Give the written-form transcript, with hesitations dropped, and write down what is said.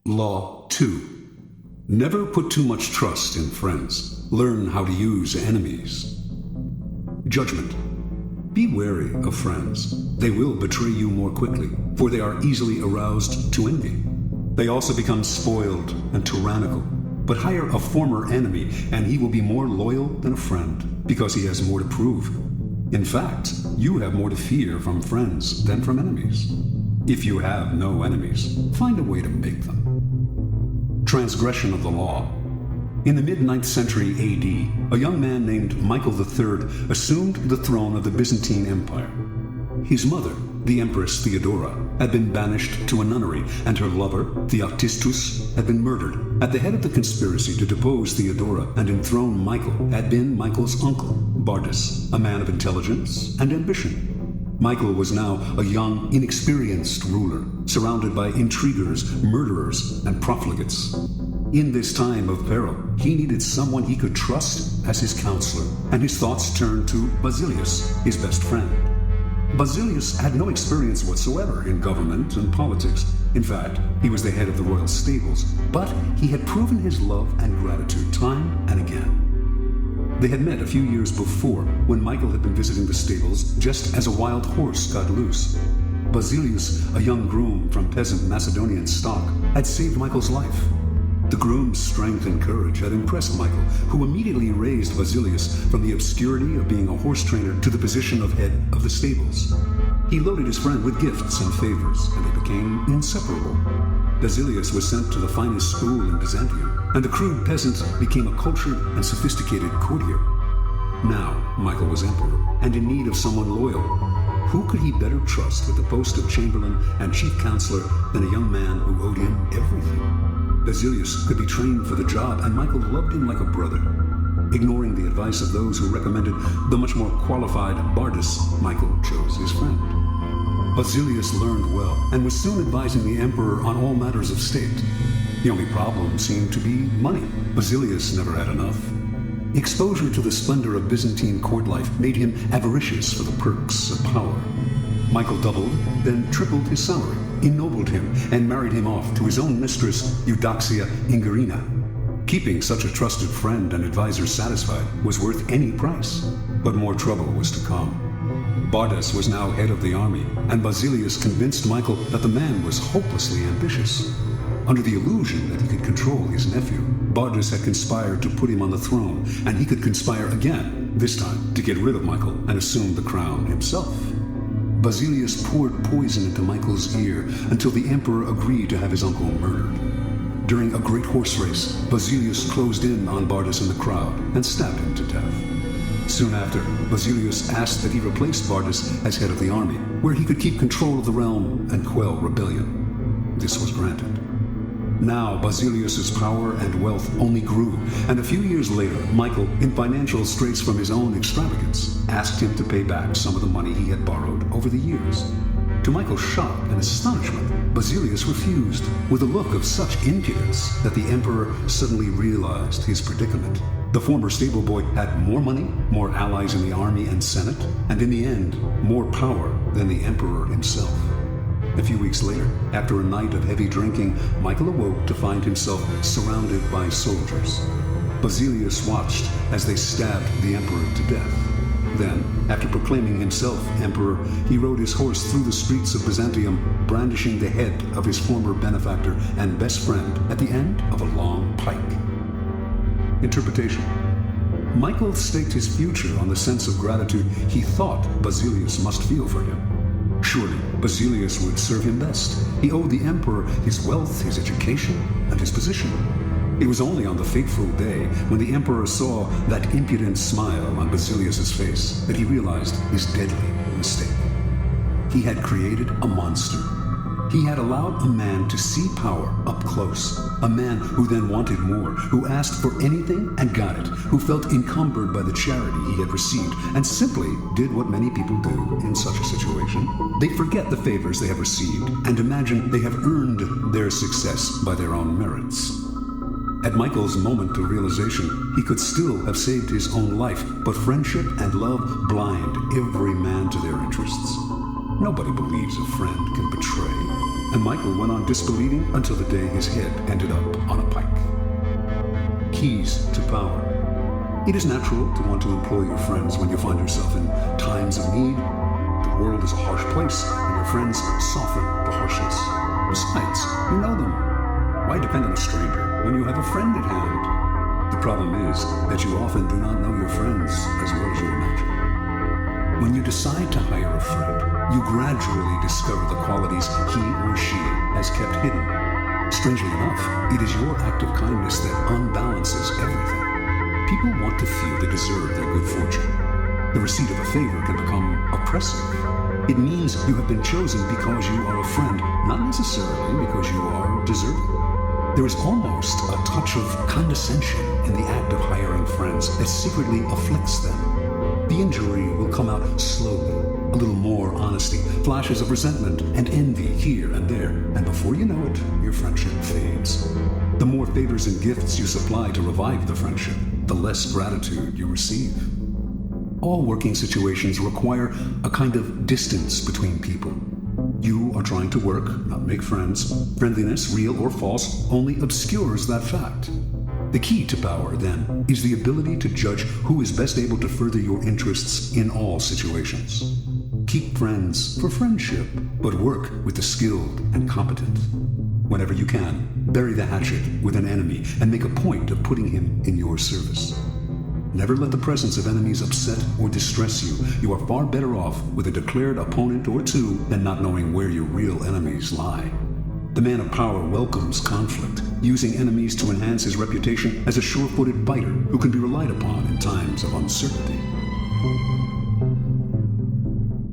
Law 2. Never put too much trust in friends. Learn how to use enemies. Judgment. Be wary of friends. They will betray you more quickly, for they are easily aroused to envy. They also become spoiled and tyrannical. But hire a former enemy, and he will be more loyal than a friend, because he has more to prove. In fact, you have more to fear from friends than from enemies. If you have no enemies, find a way to make them. Transgression of the law. In the mid-9th century AD, a young man named Michael III assumed the throne of the Byzantine Empire. His mother, the Empress Theodora, had been banished to a nunnery, and her lover, Theoctistus, had been murdered. At the head of the conspiracy to depose Theodora and enthrone Michael had been Michael's uncle, Bardas, a man of intelligence and ambition. Michael was now a young, inexperienced ruler, surrounded by intriguers, murderers, and profligates. In this time of peril, he needed someone he could trust as his counselor, and his thoughts turned to Basilius, his best friend. Basilius had no experience whatsoever in government and politics. In fact, he was the head of the royal stables, but he had proven his love and gratitude time and again. They had met a few years before, when Michael had been visiting the stables just as a wild horse got loose. Basilius, a young groom from peasant Macedonian stock, had saved Michael's life. The groom's strength and courage had impressed Michael, who immediately raised Basilius from the obscurity of being a horse trainer to the position of head of the stables. He loaded his friend with gifts and favors, and they became inseparable. Basilius was sent to the finest school in Byzantium, and the crude peasant became a cultured and sophisticated courtier. Now, Michael was emperor, and in need of someone loyal. Who could he better trust with the post of chamberlain and chief counselor than a young man who owed him everything? Basilius could be trained for the job, and Michael loved him like a brother. Ignoring the advice of those who recommended the much more qualified Bardas, Michael chose his friend. Basilius learned well, and was soon advising the emperor on all matters of state. The only problem seemed to be money. Basilius never had enough. Exposure to the splendor of Byzantine court life made him avaricious for the perks of power. Michael doubled, then tripled his salary, ennobled him, and married him off to his own mistress, Eudoxia Ingerina. Keeping such a trusted friend and advisor satisfied was worth any price, but more trouble was to come. Bardas was now head of the army, and Basilius convinced Michael that the man was hopelessly ambitious. Under the illusion that he could control his nephew, Bardas had conspired to put him on the throne, and he could conspire again, this time to get rid of Michael and assume the crown himself. Basilius poured poison into Michael's ear until the emperor agreed to have his uncle murdered. During a great horse race, Basilius closed in on Bardas in the crowd and stabbed him to death. Soon after, Basilius asked that he replace Bardas as head of the army, where he could keep control of the realm and quell rebellion. This was granted. Now, Basilius's power and wealth only grew, and a few years later, Michael, in financial straits from his own extravagance, asked him to pay back some of the money he had borrowed over the years. To Michael's shock and astonishment, Basilius refused, with a look of such impudence that the emperor suddenly realized his predicament. The former stable boy had more money, more allies in the army and senate, and in the end, more power than the emperor himself. A few weeks later, after a night of heavy drinking, Michael awoke to find himself surrounded by soldiers. Basilius watched as they stabbed the emperor to death. Then, after proclaiming himself emperor, he rode his horse through the streets of Byzantium, brandishing the head of his former benefactor and best friend at the end of a long pike. Interpretation. Michael staked his future on the sense of gratitude he thought Basilius must feel for him. Surely, Basilius would serve him best. He owed the emperor his wealth, his education, and his position. It was only on the fateful day when the emperor saw that impudent smile on Basilius's face that he realized his deadly mistake. He had created a monster. He had allowed a man to see power up close, a man who then wanted more, who asked for anything and got it, who felt encumbered by the charity he had received, and simply did what many people do in such a situation. They forget the favors they have received and imagine they have earned their success by their own merits. At Michael's moment of realization, he could still have saved his own life, but friendship and love blind every man to their interests. Nobody believes a friend can betray, and Michael went on disbelieving until the day his head ended up on a pike. Keys to power. It is natural to want to employ your friends when you find yourself in times of need. The world is a harsh place, and your friends soften the harshness. Besides, you know them. Why depend on a stranger when you have a friend at hand? The problem is that you often do not know your friends as well as you imagine. When you decide to hire a friend, you gradually discover the qualities he or she has kept hidden. Strangely enough, it is your act of kindness that unbalances everything. People want to feel they deserve their good fortune. The receipt of a favor can become oppressive. It means you have been chosen because you are a friend, not necessarily because you are deserving. There is almost a touch of condescension in the act of hiring friends that secretly afflicts them. The injury will come out slowly, a little more honesty, flashes of resentment and envy here and there, and before you know it, your friendship fades. The more favors and gifts you supply to revive the friendship, the less gratitude you receive. All working situations require a kind of distance between people. You are trying to work, not make friends. Friendliness, real or false, only obscures that fact. The key to power, then, is the ability to judge who is best able to further your interests in all situations. Keep friends for friendship, but work with the skilled and competent. Whenever you can, bury the hatchet with an enemy and make a point of putting him in your service. Never let the presence of enemies upset or distress you. You are far better off with a declared opponent or two than not knowing where your real enemies lie. The man of power welcomes conflict, using enemies to enhance his reputation as a sure-footed fighter who can be relied upon in times of uncertainty.